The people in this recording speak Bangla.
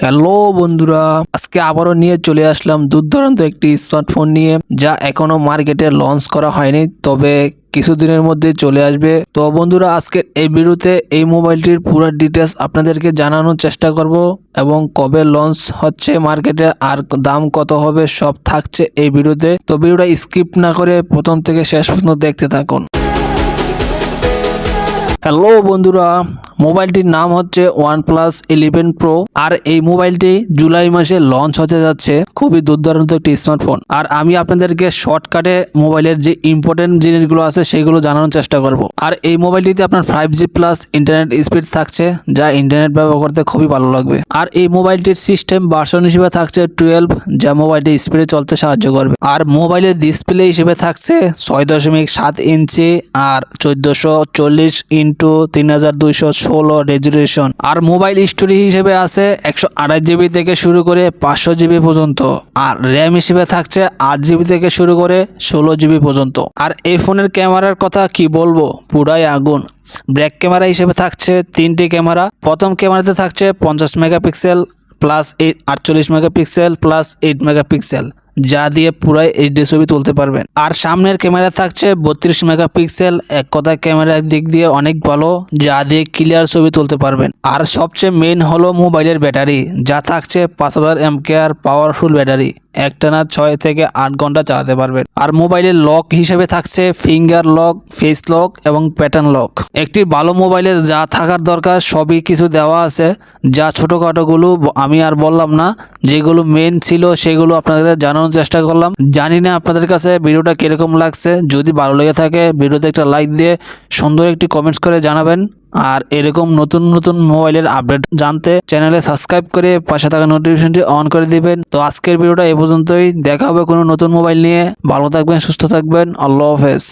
হ্যালো বন্ধুরা, আজকে আবারও নিয়ে চলে আসলাম দুর্দান্ত একটি স্মার্টফোন নিয়ে, যা এখনো মার্কেটে লঞ্চ করা হয়নি, তবে কিছুদিনের মধ্যে চলে আসবে। তো বন্ধুরা, আজকের এই ভিডিওতে এই মোবাইলটির পুরো ডিটেলস আপনাদেরকে জানানোর চেষ্টা করব এবং কবে লঞ্চ হচ্ছে মার্কেটে আর দাম কত হবে সব থাকছে এই ভিডিওতে। তো ভিডিওটা স্কিপ না করে প্রথম থেকে শেষ পর্যন্ত দেখতে থাকুন। হ্যালো বন্ধুরা, মোবাইলটির নাম হচ্ছে OnePlus 11 Pro আর এই মোবাইলটি জুলাই মাসে লঞ্চ হতে যাচ্ছে। খুবই দুর্দান্ত একটি স্মার্টফোন, আর আমি আপনাদেরকে শর্টকাটে মোবাইলের যে ইম্পর্টেন্ট জিনিসগুলো আছে সেগুলো জানানোর চেষ্টা করব। আর এই মোবাইলটিতে আপনার 5G প্লাস ইন্টারনেট স্পিড থাকছে, যা ইন্টারনেট ব্যবহার করতে খুবই ভালো লাগবে। আর এই মোবাইলটির সিস্টেম ভার্সন হিসেবে থাকছে 12, যা মোবাইলটি স্পিডে চলতে সাহায্য করবে। আর মোবাইলের ডিসপ্লে হিসেবে থাকছে 6.7 ইঞ্চি আর 1440x3216 রেজুলেশন। আর মোবাইল স্টোরেজ হিসেবে আছে 128GB থেকে শুরু করে 500GB পর্যন্ত। আর র্যাম হিসেবে থাকছে 8GB থেকে শুরু করে 16GB পর্যন্ত। আর এই ফোনের ক্যামেরার কথা কি বলবো, পুরাই আগুন। ব্যাক ক্যামেরা হিসেবে থাকছে 3টি ক্যামেরা। প্রথম ক্যামেরাতে থাকছে 50 megapixel plus 48 megapixel plus 8 megapixel, যা দিয়ে পুরাই এইচডি ছবি তুলতে পারবেন। আর সামনের ক্যামেরা থাকছে 32 মেগাপিক্সেল, এক কথায় ক্যামেরার দিক দিয়ে অনেক ভালো, যা দিয়ে ক্লিয়ার ছবি তুলতে পারবেন। আর সবচেয়ে মেইন হলো মোবাইলের ব্যাটারি, যা থাকছে 5000 mAh পাওয়ারফুল ব্যাটারি, একটানা 6 থেকে 8 ঘন্টা চালাতে পারবেন। আর মোবাইলের লক হিসেবে থাকছে ফিঙ্গার লক, ফেস লক এবং প্যাটার্ন লক। একটি ভালো মোবাইলে যা থাকার দরকার সবই কিছু দেওয়া আছে, যা ছোটোখাটোগুলো আমি আর বললাম না, যেগুলো মেন ছিল সেগুলো আপনাদের জানানোর চেষ্টা করলাম। জানি না আপনাদের কাছে ভিডিওটা কিরকম লাগছে। যদি ভালো লেগে থাকে ভিডিওতে একটা লাইক দিয়ে সুন্দর একটি কমেন্টস করে জানাবেন। আর এরকম নতুন নতুন মোবাইলের আপডেট জানতে চ্যানেলে সাবস্ক্রাইব করে পাশে থাকা নোটিফিকেশনটি অন করে দিবেন। তো আজকের ভিডিওটা এই পর্যন্তই, দেখা হবে কোনো নতুন মোবাইল নিয়ে। ভালো থাকবেন, সুস্থ থাকবেন, আল্লাহ হাফেজ।